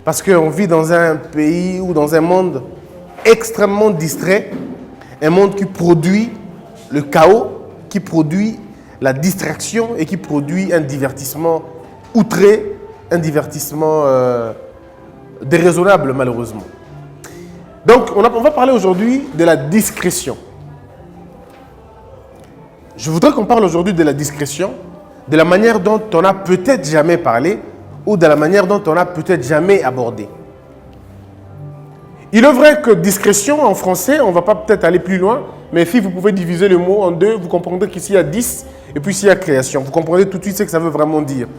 Parce qu'on vit dans un pays ou dans un monde extrêmement distrait, un monde qui produit le chaos, qui produit la distraction et qui produit un divertissement outré, un divertissement déraisonnable malheureusement. Donc on va parler aujourd'hui de la discrétion. Je voudrais qu'on parle aujourd'hui de la discrétion, de la manière dont on n'a peut-être jamais parlé ou de la manière dont on n'a peut-être jamais abordé. Il est vrai que discrétion en français, on ne va pas peut-être aller plus loin, mais si vous pouvez diviser le mot en deux, vous comprendrez qu'ici il y a 10 et puis ici il y a création. Vous comprendrez tout de suite ce que ça veut vraiment dire.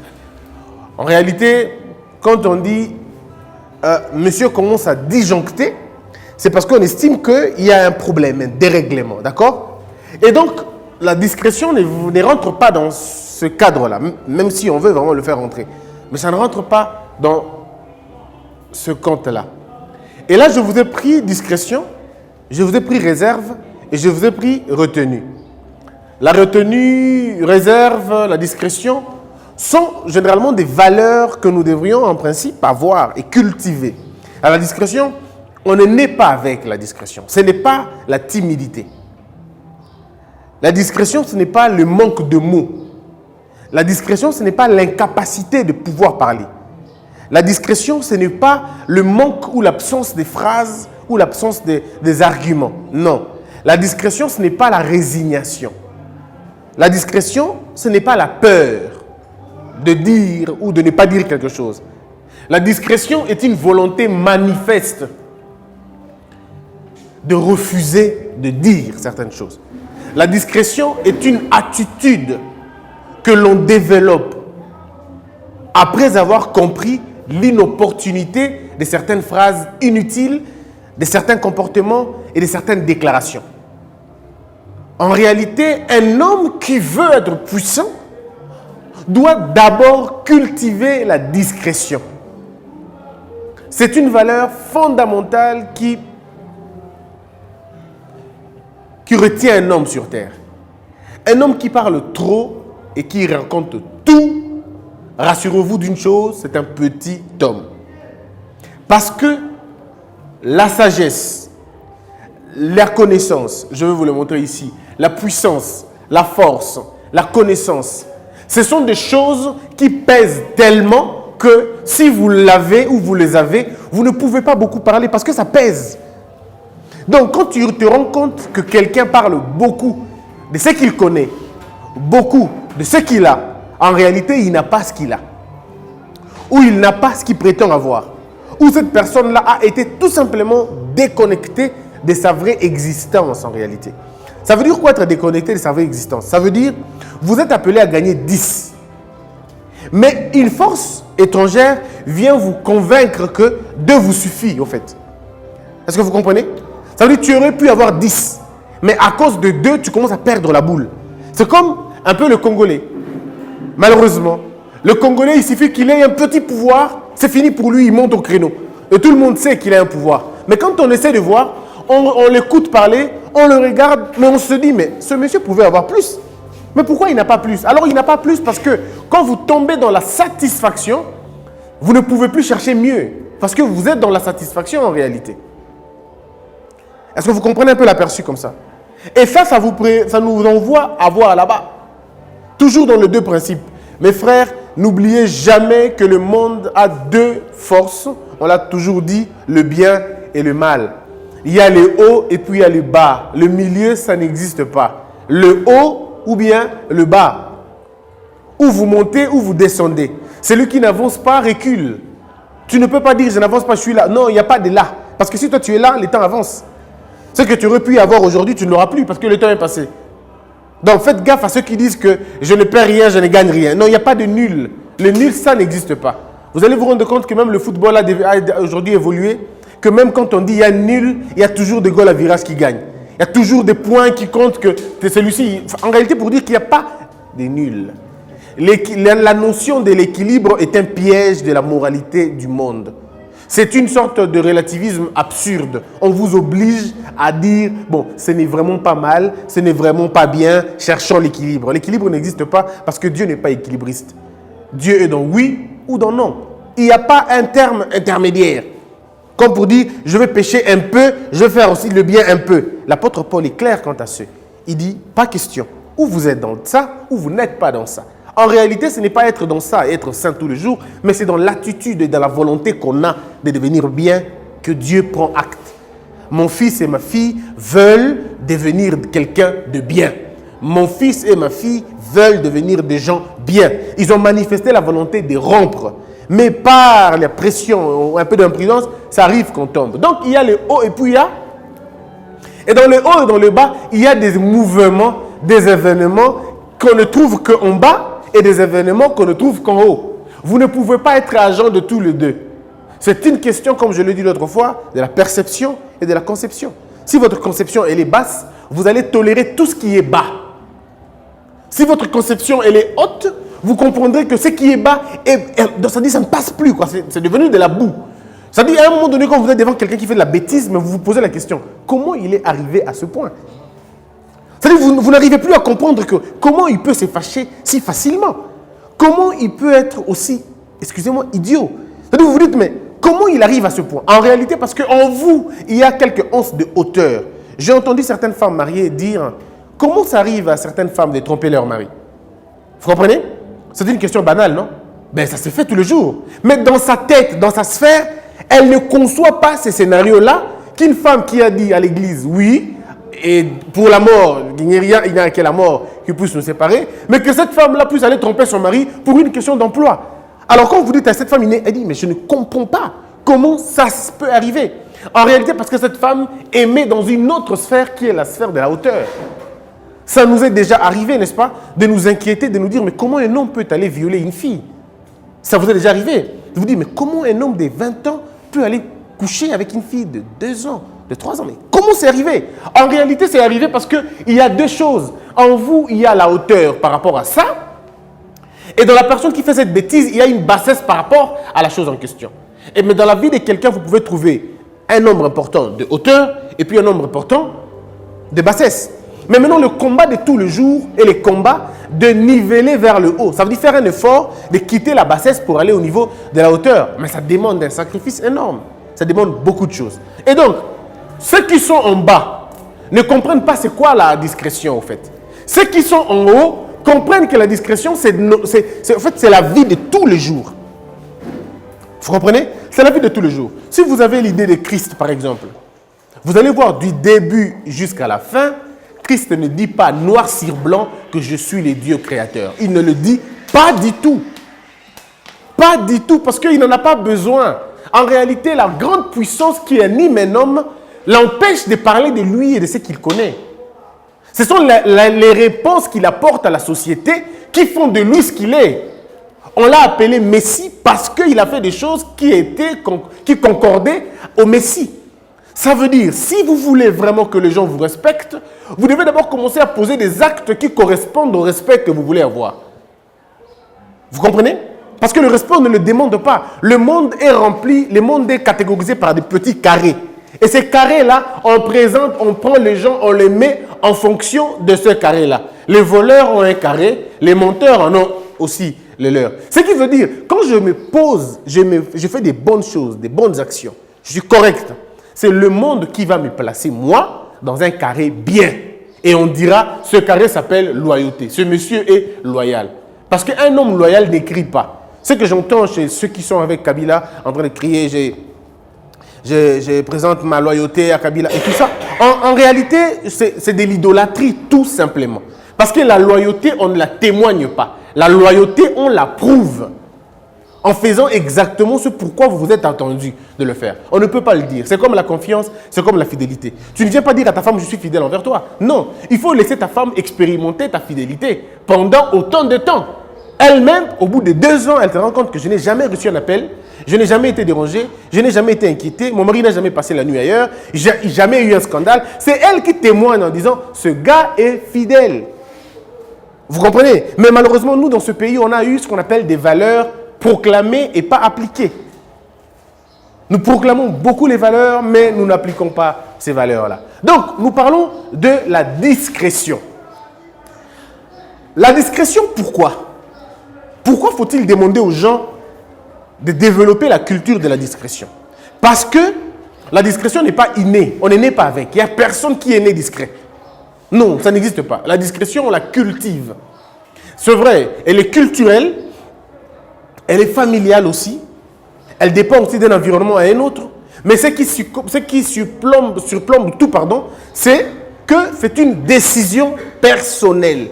En réalité, quand on dit monsieur commence à disjoncter, c'est parce qu'on estime qu'il y a un problème, un dérèglement, d'accord? Et donc, la discrétion ne rentre pas dans ce cadre-là, même si on veut vraiment le faire rentrer. Mais ça ne rentre pas dans ce compte-là. Et là, je vous ai pris discrétion, je vous ai pris réserve et je vous ai pris retenue. La retenue, réserve, la discrétion sont généralement des valeurs que nous devrions en principe avoir et cultiver. À la discrétion, on ne naît pas avec la discrétion. Ce n'est pas la timidité. La discrétion, ce n'est pas le manque de mots. La discrétion, ce n'est pas l'incapacité de pouvoir parler. La discrétion, ce n'est pas le manque ou l'absence des phrases ou l'absence des arguments. Non. La discrétion, ce n'est pas la résignation. La discrétion, ce n'est pas la peur de dire ou de ne pas dire quelque chose. La discrétion est une volonté manifeste de refuser de dire certaines choses. La discrétion est une attitude que l'on développe après avoir compris l'inopportunité de certaines phrases inutiles, de certains comportements et de certaines déclarations. En réalité, un homme qui veut être puissant doit d'abord cultiver la discrétion. C'est une valeur fondamentale qui retient un homme sur terre. Un homme qui parle trop et qui raconte tout, rassurez-vous d'une chose, c'est un petit homme. Parce que la sagesse, la connaissance, je vais vous le montrer ici, la puissance, la force, la connaissance, ce sont des choses qui pèsent tellement que si vous l'avez ou vous les avez, vous ne pouvez pas beaucoup parler parce que ça pèse. Donc, quand tu te rends compte que quelqu'un parle beaucoup de ce qu'il connaît, beaucoup de ce qu'il a, en réalité, il n'a pas ce qu'il a. Ou il n'a pas ce qu'il prétend avoir. Ou cette personne-là a été tout simplement déconnectée de sa vraie existence en réalité. Ça veut dire quoi être déconnecté de sa vraie existence? Ça veut dire, vous êtes appelé à gagner 10. Mais une force étrangère vient vous convaincre que 2 vous suffit, en fait. Est-ce que vous comprenez? Ça veut dire que tu aurais pu avoir 10. Mais à cause de 2, tu commences à perdre la boule. C'est comme un peu le Congolais. Malheureusement, le Congolais, il suffit qu'il ait un petit pouvoir, c'est fini pour lui, il monte au créneau. Et tout le monde sait qu'il a un pouvoir. Mais quand on essaie de voir, on l'écoute parler, on le regarde, mais on se dit, mais ce monsieur pouvait avoir plus. Mais pourquoi il n'a pas plus? Alors il n'a pas plus parce que quand vous tombez dans la satisfaction, vous ne pouvez plus chercher mieux. Parce que vous êtes dans la satisfaction en réalité. Est-ce que vous comprenez un peu l'aperçu comme ça? Et ça nous envoie à voir là-bas. Toujours dans les 2 principes. Mes frères, n'oubliez jamais que le monde a 2 forces. On l'a toujours dit, le bien et le mal. Il y a le haut et puis il y a le bas. Le milieu, ça n'existe pas. Le haut ou bien le bas. Ou vous montez ou vous descendez. Celui qui n'avance pas recule. Tu ne peux pas dire je n'avance pas, je suis là. Non, il n'y a pas de là. Parce que si toi tu es là, le temps avance. Ce que tu aurais pu avoir aujourd'hui, tu ne l'auras plus parce que le temps est passé. Donc faites gaffe à ceux qui disent que je ne perds rien, je ne gagne rien. Non, il n'y a pas de nul. Le nul, ça n'existe pas. Vous allez vous rendre compte que même le football a aujourd'hui évolué, que même quand on dit il y a nul, il y a toujours des goals à virage qui gagnent. Il y a toujours des points qui comptent que celui-ci. En réalité, pour dire qu'il n'y a pas de nul. La notion de l'équilibre est un piège de la moralité du monde. C'est une sorte de relativisme absurde. On vous oblige à dire, bon, ce n'est vraiment pas mal, ce n'est vraiment pas bien, cherchons l'équilibre. L'équilibre n'existe pas parce que Dieu n'est pas équilibriste. Dieu est dans oui ou dans non. il n'y a pas un terme intermédiaire. Comme pour dire, je vais pécher un peu, je vais faire aussi le bien un peu. L'apôtre Paul est clair quant à ce. Il dit, pas question. Ou vous êtes dans ça, ou vous n'êtes pas dans ça. En réalité, ce n'est pas être dans ça et être saint tous les jours, mais c'est dans l'attitude et dans la volonté qu'on a de devenir bien que Dieu prend acte. Mon fils et ma fille veulent devenir quelqu'un de bien. Mon fils et ma fille veulent devenir des gens bien. Ils ont manifesté la volonté de rompre. Mais par la pression ou un peu d'imprudence, ça arrive qu'on tombe. Donc, il y a le haut et puis il y a... Et dans le haut et dans le bas, il y a des mouvements, des événements qu'on ne trouve qu'en bas et des événements qu'on ne trouve qu'en haut. Vous ne pouvez pas être agent de tous les deux. C'est une question, comme je l'ai dit l'autre fois, de la perception et de la conception. Si votre conception elle est basse, vous allez tolérer tout ce qui est bas. Si votre conception elle est haute, vous comprendrez que ce qui est bas, ça dit ça ne passe plus, quoi. C'est devenu de la boue. Ça dit à un moment donné, quand vous êtes devant quelqu'un qui fait de la bêtise, mais vous vous posez la question, comment il est arrivé à ce point? Ça dit vous n'arrivez plus à comprendre que comment il peut se fâcher si facilement. Comment il peut être aussi, excusez-moi, idiot. Ça dit vous vous dites, mais comment il arrive à ce point? En réalité, parce qu'en vous, il y a quelques onces de hauteur. J'ai entendu certaines femmes mariées dire, comment ça arrive à certaines femmes de tromper leur mari? Vous comprenez? C'est une question banale, non? Ben, ça se fait tous les jours. Mais dans sa tête, dans sa sphère, elle ne conçoit pas ces scénarios-là qu'une femme qui a dit à l'église, oui, et pour la mort, il n'y a que la mort qui puisse nous séparer, mais que cette femme-là puisse aller tromper son mari pour une question d'emploi. Alors quand vous dites à cette femme, elle dit, mais je ne comprends pas comment ça peut arriver. En réalité, parce que cette femme aimait dans une autre sphère qui est la sphère de la hauteur. Ça nous est déjà arrivé, n'est-ce pas, de nous inquiéter, de nous dire, mais comment un homme peut aller violer une fille? Ça vous est déjà arrivé? De vous dire, mais comment un homme de 20 ans peut aller coucher avec une fille de 2 ans, de 3 ans? Mais comment c'est arrivé? En réalité, c'est arrivé parce qu'il y a deux choses. En vous, il y a la hauteur par rapport à ça. Et dans la personne qui fait cette bêtise, il y a une bassesse par rapport à la chose en question. Mais dans la vie de quelqu'un, vous pouvez trouver un nombre important de hauteur et puis un nombre important de bassesse. Mais maintenant, le combat de tous les jours est le combat de niveler vers le haut. Ça veut dire faire un effort de quitter la bassesse pour aller au niveau de la hauteur. Mais ça demande un sacrifice énorme. Ça demande beaucoup de choses. Et donc, ceux qui sont en bas ne comprennent pas c'est quoi la discrétion, en fait. Ceux qui sont en haut comprennent que la discrétion, c'est la vie de tous les jours. Vous comprenez? C'est la vie de tous les jours. Si vous avez l'idée de Christ, par exemple, vous allez voir du début jusqu'à la fin, Christ ne dit pas noir sur blanc que je suis le Dieu créateur. Il ne le dit pas du tout. Pas du tout, parce qu'il n'en a pas besoin. En réalité, la grande puissance qui anime un homme l'empêche de parler de lui et de ce qu'il connaît. Ce sont les réponses qu'il apporte à la société qui font de lui ce qu'il est. On l'a appelé Messie parce qu'il a fait des choses qui concordaient au Messie. Ça veut dire, si vous voulez vraiment que les gens vous respectent, vous devez d'abord commencer à poser des actes qui correspondent au respect que vous voulez avoir. Vous comprenez? Parce que le respect, on ne le demande pas. Le monde est rempli, le monde est catégorisé par des petits carrés. Et ces carrés-là, on prend les gens, on les met en fonction de ce carré-là. Les voleurs ont un carré, les menteurs en ont aussi les leurs. Ce qui veut dire, quand je me pose, je fais des bonnes choses, des bonnes actions, je suis correct. C'est le monde qui va me placer, moi, dans un carré bien. Et on dira, ce carré s'appelle loyauté. Ce monsieur est loyal. Parce qu'un homme loyal n'écrit pas. Ce que j'entends chez ceux qui sont avec Kabila, en train de crier, je présente ma loyauté à Kabila et tout ça. En réalité, c'est de l'idolâtrie, tout simplement. Parce que la loyauté, on ne la témoigne pas. La loyauté, on la prouve. En faisant exactement ce pourquoi vous vous êtes attendu de le faire. On ne peut pas le dire. C'est comme la confiance, c'est comme la fidélité. Tu ne viens pas dire à ta femme, je suis fidèle envers toi. Non, il faut laisser ta femme expérimenter ta fidélité pendant autant de temps. Elle-même, au bout de 2 ans, elle se rend compte que je n'ai jamais reçu un appel, je n'ai jamais été dérangé, je n'ai jamais été inquiété, mon mari n'a jamais passé la nuit ailleurs, jamais eu un scandale. C'est elle qui témoigne en disant, ce gars est fidèle. Vous comprenez? Mais malheureusement, nous, dans ce pays, on a eu ce qu'on appelle des valeurs proclamées et pas appliquées. Nous proclamons beaucoup les valeurs, mais nous n'appliquons pas ces valeurs-là. Donc, nous parlons de la discrétion. La discrétion, pourquoi? Pourquoi faut-il demander aux gens de développer la culture de la discrétion. Parce que la discrétion n'est pas innée. On n'est né pas avec. Il n'y a personne qui est né discret. Non, ça n'existe pas. La discrétion, on la cultive. C'est vrai, elle est culturelle, elle est familiale aussi, elle dépend aussi d'un environnement à un autre. Mais ce qui surplombe tout, c'est que c'est une décision personnelle.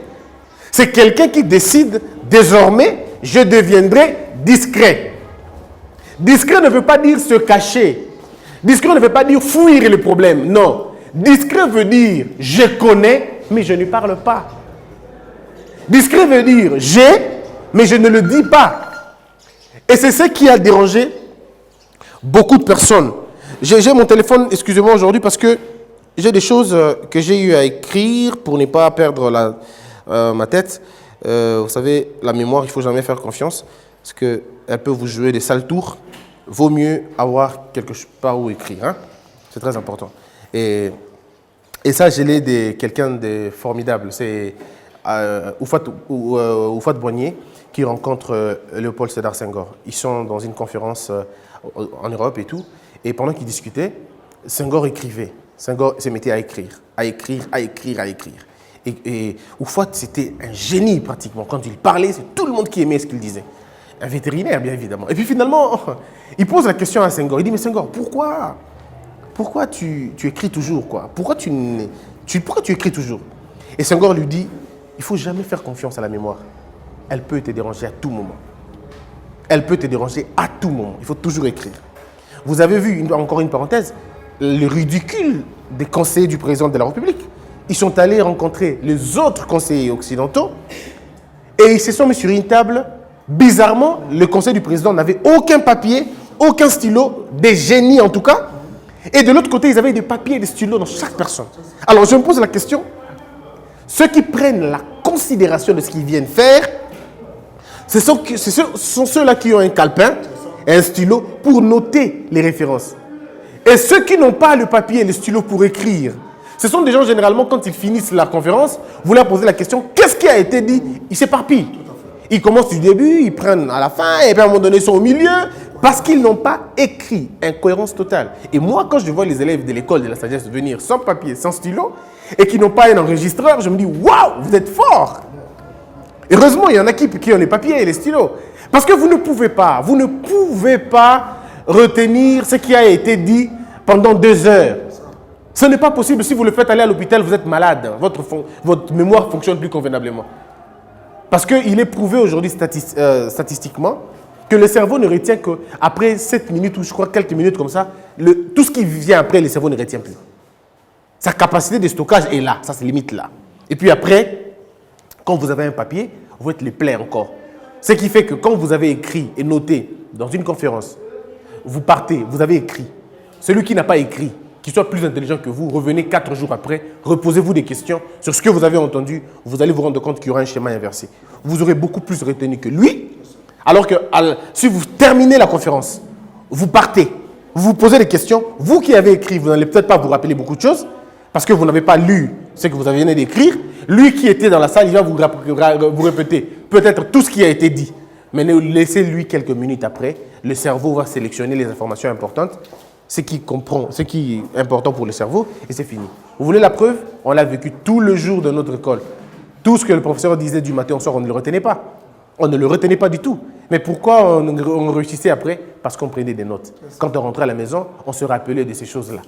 C'est quelqu'un qui décide, désormais, je deviendrai discret. Discret ne veut pas dire se cacher. Discret ne veut pas dire fuir les problèmes. Non. Discret veut dire je connais, mais je ne parle pas. Discret veut dire j'ai, mais je ne le dis pas. Et c'est ce qui a dérangé beaucoup de personnes. J'ai mon téléphone, excusez-moi aujourd'hui, parce que j'ai des choses que j'ai eu à écrire pour ne pas perdre ma tête. Vous savez, la mémoire, il ne faut jamais faire confiance, parce qu'elle peut vous jouer des sales tours. Vaut mieux avoir quelque chose par où écrire. Hein? C'est très important. Et ça, je l'ai de quelqu'un de formidable. C'est Oufat Boigné qui rencontre Léopold Sédar Senghor. Ils sont dans une conférence en Europe et tout. Et pendant qu'ils discutaient, Senghor écrivait. Senghor se mettait à écrire. Et Oufat, c'était un génie pratiquement. Quand il parlait, c'est tout le monde qui aimait ce qu'il disait. Un vétérinaire, bien évidemment. Et puis finalement, il pose la question à Senghor. Il dit, mais Senghor, pourquoi tu écris toujours, quoi? Pourquoi tu écris toujours? Et Senghor lui dit, il ne faut jamais faire confiance à la mémoire. Elle peut te déranger à tout moment. Elle peut te déranger à tout moment. Il faut toujours écrire. Vous avez vu, encore une parenthèse, le ridicule des conseillers du président de la République. Ils sont allés rencontrer les autres conseillers occidentaux et ils se sont mis sur une table. Bizarrement, le conseil du président n'avait aucun papier, aucun stylo, des génies en tout cas. Et de l'autre côté, ils avaient des papiers et des stylos dans chaque personne. Alors, je me pose la question, ceux qui prennent la considération de ce qu'ils viennent faire, ce sont ceux-là qui ont un calepin et un stylo pour noter les références. Et ceux qui n'ont pas le papier et le stylo pour écrire, ce sont des gens, généralement, quand ils finissent la conférence, vous leur posez la question, qu'est-ce qui a été dit? Ils s'éparpillent. Ils commencent du début, ils prennent à la fin, et puis à un moment donné, ils sont au milieu, parce qu'ils n'ont pas écrit. Incohérence totale. Et moi, quand je vois les élèves de l'école de la sagesse venir sans papier, sans stylo, et qui n'ont pas un enregistreur, je me dis, waouh, vous êtes forts. Heureusement, il y en a qui ont les papiers et les stylos. Parce que vous ne pouvez pas retenir ce qui a été dit pendant 2 heures. Ce n'est pas possible. Si vous le faites aller à l'hôpital, vous êtes malade. Votre mémoire fonctionne plus convenablement. Parce qu'il est prouvé aujourd'hui statistiquement que le cerveau ne retient qu'après 7 minutes ou je crois quelques minutes comme ça, tout ce qui vient après, le cerveau ne retient plus. Sa capacité de stockage est là, ça se limite là. Et puis après, quand vous avez un papier, vous êtes les plaies encore. Ce qui fait que quand vous avez écrit et noté dans une conférence, vous partez, vous avez écrit. Celui qui n'a pas écrit, qui soit plus intelligent que vous, revenez 4 jours après, reposez-vous des questions sur ce que vous avez entendu, vous allez vous rendre compte qu'il y aura un schéma inversé. Vous aurez beaucoup plus retenu que lui, alors que si vous terminez la conférence, vous partez, vous vous posez des questions, vous qui avez écrit, vous n'allez peut-être pas vous rappeler beaucoup de choses, parce que vous n'avez pas lu ce que vous venez d'écrire. Lui qui était dans la salle, il va vous répéter peut-être tout ce qui a été dit, mais laissez-lui quelques minutes après, le cerveau va sélectionner les informations importantes, ce qui est important pour le cerveau, et c'est fini. Vous voulez la preuve? On l'a vécu tout le jour de notre école. Tout ce que le professeur disait du matin au soir, on ne le retenait pas. On ne le retenait pas du tout. Mais pourquoi on réussissait après? Parce qu'on prenait des notes. Quand on rentrait à la maison, on se rappelait de ces choses-là.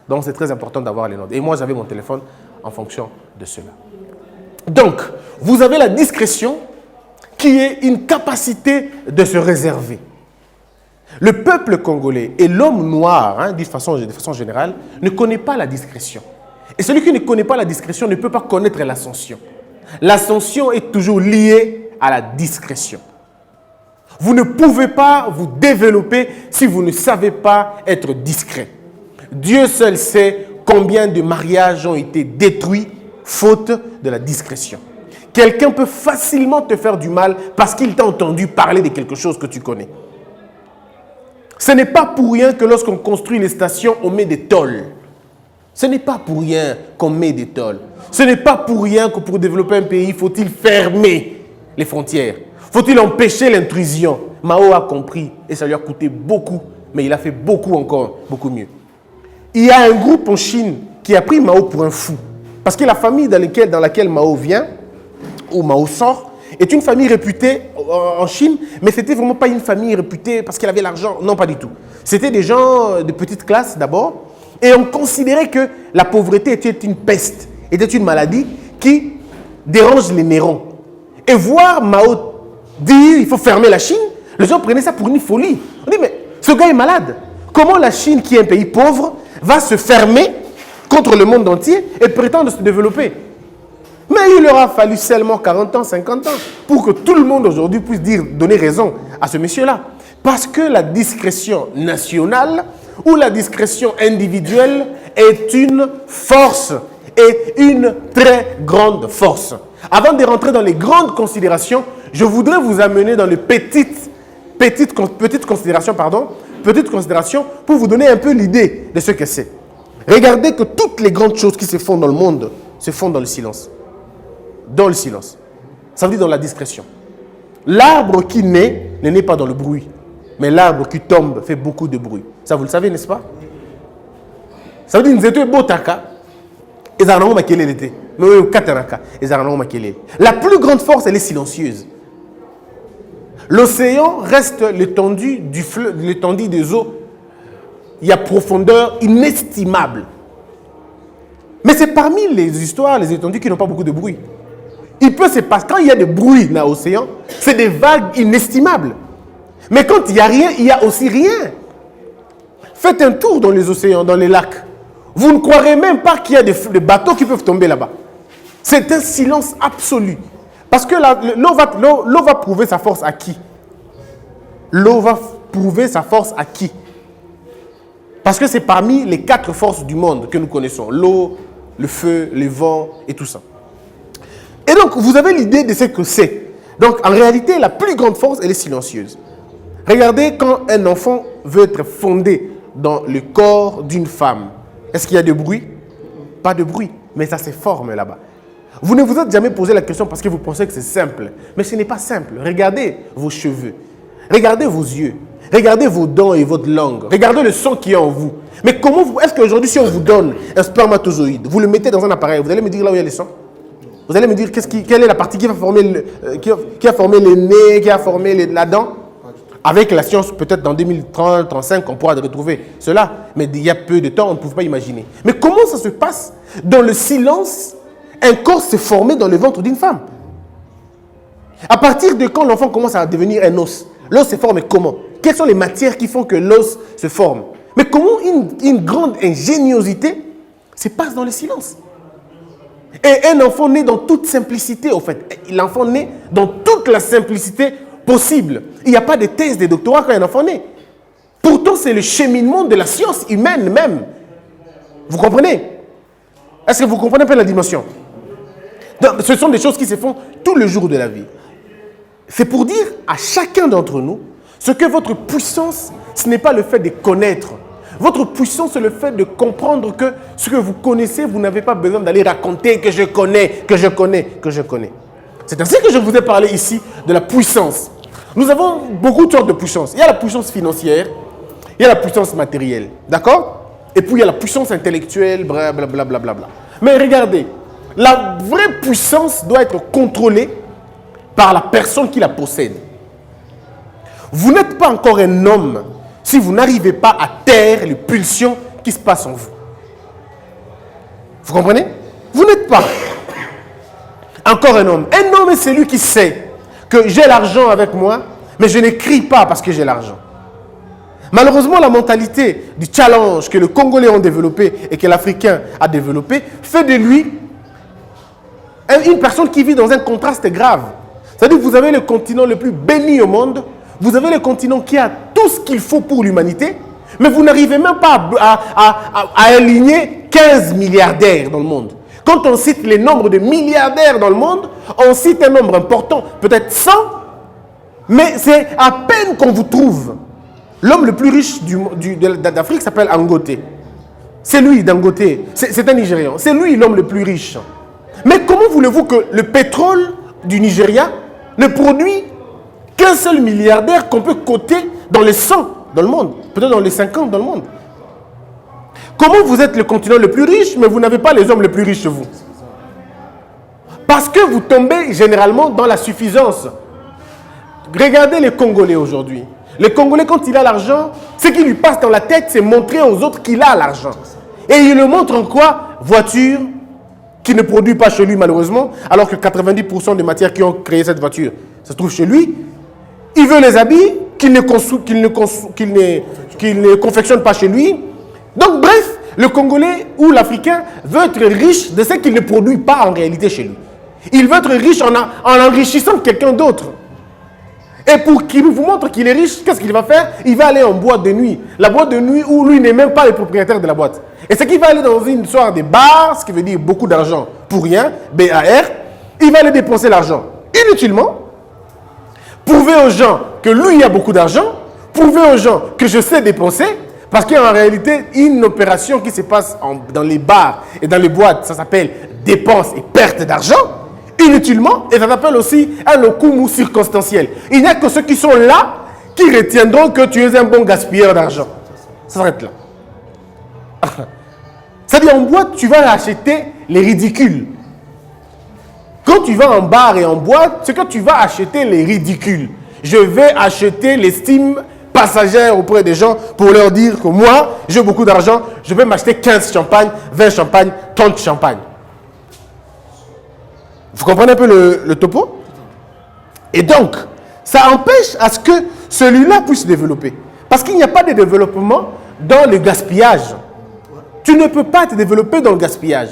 Donc c'est très important d'avoir les notes. Et moi, j'avais mon téléphone en fonction de cela. Donc, vous avez la discrétion qui est une capacité de se réserver. Le peuple congolais et l'homme noir, de façon générale, ne connaît pas la discrétion. Et celui qui ne connaît pas la discrétion ne peut pas connaître l'ascension. L'ascension est toujours liée à la discrétion. Vous ne pouvez pas vous développer si vous ne savez pas être discret. Dieu seul sait combien de mariages ont été détruits faute de la discrétion. Quelqu'un peut facilement te faire du mal parce qu'il t'a entendu parler de quelque chose que tu connais. Ce n'est pas pour rien que lorsqu'on construit les stations, on met des tôles. Ce n'est pas pour rien qu'on met des tôles. Ce n'est pas pour rien que pour développer un pays, faut-il fermer les frontières. Faut-il empêcher l'intrusion. Mao a compris et ça lui a coûté beaucoup, mais il a fait beaucoup encore, beaucoup mieux. Il y a un groupe en Chine qui a pris Mao pour un fou. Parce que la famille dans laquelle Mao vient, où Mao sort, est une famille réputée en Chine, mais c'était vraiment pas une famille réputée parce qu'elle avait l'argent. Non, pas du tout. C'était des gens de petite classe d'abord, et on considérait que la pauvreté était une peste, était une maladie qui dérange les neurones. Et voir Mao dire il faut fermer la Chine, les gens prenaient ça pour une folie. On dit mais ce gars est malade. Comment la Chine, qui est un pays pauvre, va se fermer contre le monde entier et prétendre se développer? Mais il leur a fallu seulement 40 ans, 50 ans pour que tout le monde aujourd'hui puisse donner raison à ce monsieur-là. Parce que la discrétion nationale ou la discrétion individuelle est une force et une très grande force. Avant de rentrer dans les grandes considérations, je voudrais vous amener dans les petites considérations pour vous donner un peu l'idée de ce que c'est. Regardez que toutes les grandes choses qui se font dans le monde se font dans le silence. Dans le silence. Ça veut dire dans la discrétion. L'arbre qui naît ne naît pas dans le bruit. Mais l'arbre qui tombe fait beaucoup de bruit. Ça, vous le savez, n'est-ce pas? Ça veut dire que nous étions beaux taka. La plus grande force, elle est silencieuse. L'océan reste l'étendue du fleuve, l'étendue des eaux. Il y a profondeur inestimable. Mais c'est parmi les histoires, les étendues qui n'ont pas beaucoup de bruit. Il peut se passer, quand il y a des bruits dans l'océan, c'est des vagues inestimables. Mais quand il n'y a rien, il y a aussi rien. Faites un tour dans les océans, dans les lacs. Vous ne croirez même pas qu'il y a des bateaux qui peuvent tomber là-bas. C'est un silence absolu. Parce que l'eau va prouver sa force à qui? L'eau va prouver sa force à qui? Parce que c'est parmi les 4 forces du monde que nous connaissons. L'eau, le feu, le vent et tout ça. Et donc, vous avez l'idée de ce que c'est. Donc, en réalité, la plus grande force, elle est silencieuse. Regardez quand un enfant veut être fondé dans le corps d'une femme. Est-ce qu'il y a de bruit? Pas de bruit, mais ça se forme là-bas. Vous ne vous êtes jamais posé la question parce que vous pensez que c'est simple. Mais ce n'est pas simple. Regardez vos cheveux. Regardez vos yeux. Regardez vos dents et votre langue. Regardez le sang qui est en vous. Mais comment est-ce qu'aujourd'hui, si on vous donne un spermatozoïde, vous le mettez dans un appareil, vous allez me dire là où il y a le sang? Vous allez me dire quelle est la partie qui va former le nez, qui a formé la dent? Avec la science, peut-être dans 2030, 2035, on pourra retrouver cela. Mais il y a peu de temps, on ne pouvait pas imaginer. Mais comment ça se passe? Dans le silence, un corps s'est formé dans le ventre d'une femme. À partir de quand l'enfant commence à devenir un os? L'os se forme comment? Quelles sont les matières qui font que l'os se forme? Mais comment une grande ingéniosité se passe dans le silence? Et un enfant naît dans toute simplicité, au fait. L'enfant naît dans toute la simplicité possible. Il n'y a pas de thèse de doctorat quand un enfant naît. Pourtant, c'est le cheminement de la science humaine même. Vous comprenez? Est-ce que vous comprenez un peu la dimension? Donc, ce sont des choses qui se font tous les jours de la vie. C'est pour dire à chacun d'entre nous ce que votre puissance, ce n'est pas le fait de connaître. Votre puissance, c'est le fait de comprendre que ce que vous connaissez, vous n'avez pas besoin d'aller raconter que je connais, que je connais, que je connais. C'est ainsi que je vous ai parlé ici de la puissance. Nous avons beaucoup de sortes de puissance. Il y a la puissance financière, il y a la puissance matérielle, d'accord? Et puis il y a la puissance intellectuelle, blablabla. Bla, bla, bla. Mais regardez, la vraie puissance doit être contrôlée par la personne qui la possède. Vous n'êtes pas encore un homme si vous n'arrivez pas à taire les pulsions qui se passent en vous. Vous comprenez? Vous n'êtes pas encore un homme. Un homme est celui qui sait que j'ai l'argent avec moi, mais je ne crie pas parce que j'ai l'argent. Malheureusement, la mentalité du challenge que les Congolais ont développé et que l'Africain a développé fait de lui une personne qui vit dans un contraste grave. C'est-à-dire que vous avez le continent le plus béni au monde, vous avez le continent qui a tout ce qu'il faut pour l'humanité, mais vous n'arrivez même pas à aligner 15 milliardaires dans le monde. Quand on cite les nombres de milliardaires dans le monde, on cite un nombre important, peut-être 100, mais c'est à peine qu'on vous trouve. L'homme le plus riche d'Afrique s'appelle Dangote. C'est lui, Dangote. C'est un Nigérian. C'est lui l'homme le plus riche. Mais comment voulez-vous que le pétrole du Nigeria ne produit qu'un seul milliardaire qu'on peut coter dans les 100 dans le monde, peut-être dans les 50 dans le monde. Comment vous êtes le continent le plus riche, mais vous n'avez pas les hommes les plus riches chez vous? Parce que vous tombez généralement dans la suffisance. Regardez les Congolais aujourd'hui. Le Congolais, quand il a l'argent, ce qui lui passe dans la tête, c'est montrer aux autres qu'il a l'argent. Et il le montre en quoi? Voiture qui ne produit pas chez lui malheureusement, alors que 90% des matières qui ont créé cette voiture se trouvent chez lui. Il veut les habits qu'il ne confectionne pas chez lui. Donc bref, le Congolais ou l'Africain veut être riche de ce qu'il ne produit pas en réalité chez lui. Il veut être riche en enrichissant quelqu'un d'autre. Et pour qu'il vous montre qu'il est riche, qu'est-ce qu'il va faire? Il va aller en boîte de nuit. La boîte de nuit où lui n'est même pas le propriétaire de la boîte. Et c'est qu'il va aller dans une soirée de bar, ce qui veut dire beaucoup d'argent pour rien, B-A-R. Il va aller dépenser l'argent inutilement. Prouver aux gens que lui a beaucoup d'argent. Prouver aux gens que je sais dépenser. Parce qu'en réalité, une opération qui se passe dans les bars et dans les boîtes, ça s'appelle dépense et perte d'argent. Inutilement, et ça s'appelle aussi un okumu circonstanciel. Il n'y a que ceux qui sont là qui retiendront que tu es un bon gaspilleur d'argent. Ça s'arrête là. C'est-à-dire en boîte, tu vas acheter les ridicules. Quand tu vas en bar et en boîte, c'est que tu vas acheter les ridicules. Je vais acheter l'estime passagère auprès des gens pour leur dire que moi, j'ai beaucoup d'argent, je vais m'acheter 15 champagnes, 20 champagnes, 30 champagnes. Vous comprenez un peu le topo? Et donc, ça empêche à ce que celui-là puisse se développer. Parce qu'il n'y a pas de développement dans le gaspillage. Tu ne peux pas te développer dans le gaspillage.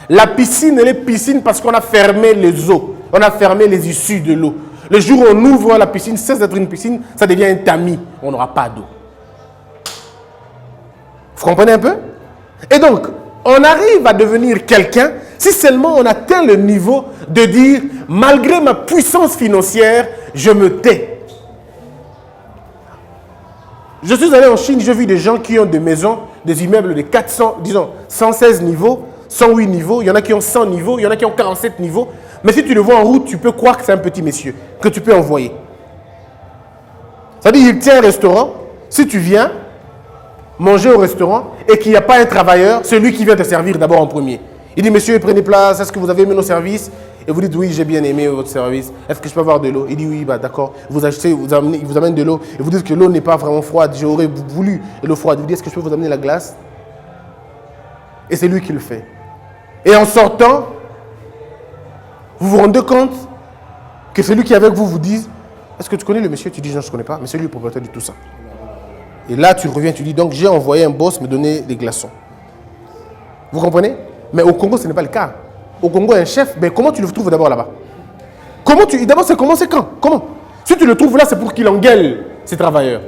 La piscine, elle est piscine parce qu'on a fermé les eaux. On a fermé les issues de l'eau. Le jour où on ouvre la piscine, cesse d'être une piscine, ça devient un tamis. On n'aura pas d'eau. Vous comprenez un peu? Et donc, on arrive à devenir quelqu'un si seulement on atteint le niveau de dire, malgré ma puissance financière, je me tais. Je suis allé en Chine, j'ai vu des gens qui ont des maisons, des immeubles de 400, disons, 116 niveaux, 108 niveaux, il y en a qui ont 100 niveaux, il y en a qui ont 47 niveaux. Mais si tu le vois en route, tu peux croire que c'est un petit monsieur, que tu peux envoyer. C'est-à-dire, il tient un restaurant, si tu viens manger au restaurant et qu'il n'y a pas un travailleur, c'est lui qui vient te servir d'abord en premier. Il dit, monsieur, prenez place, est-ce que vous avez aimé nos services? Et vous dites, oui, j'ai bien aimé votre service. Est-ce que je peux avoir de l'eau? Il dit, oui, bah, d'accord. Vous achetez, il vous amène de l'eau. Et vous dites que l'eau n'est pas vraiment froide. J'aurais voulu de l'eau froide. Il vous dit, est-ce que je peux vous amener la glace? Et c'est lui qui le fait. Et en sortant, vous vous rendez compte que celui qui est avec vous vous dise, est-ce que tu connais le monsieur? Tu dis, non, je ne connais pas. Mais c'est lui le propriétaire de tout ça. Et là, tu reviens, tu dis, donc j'ai envoyé un boss me donner des glaçons. Vous comprenez? Mais au Congo, ce n'est pas le cas. Au Congo, un chef, ben comment tu le trouves d'abord là-bas? D'abord, c'est comment, c'est quand? Comment? Si tu le trouves là, c'est pour qu'il engueule ses travailleurs.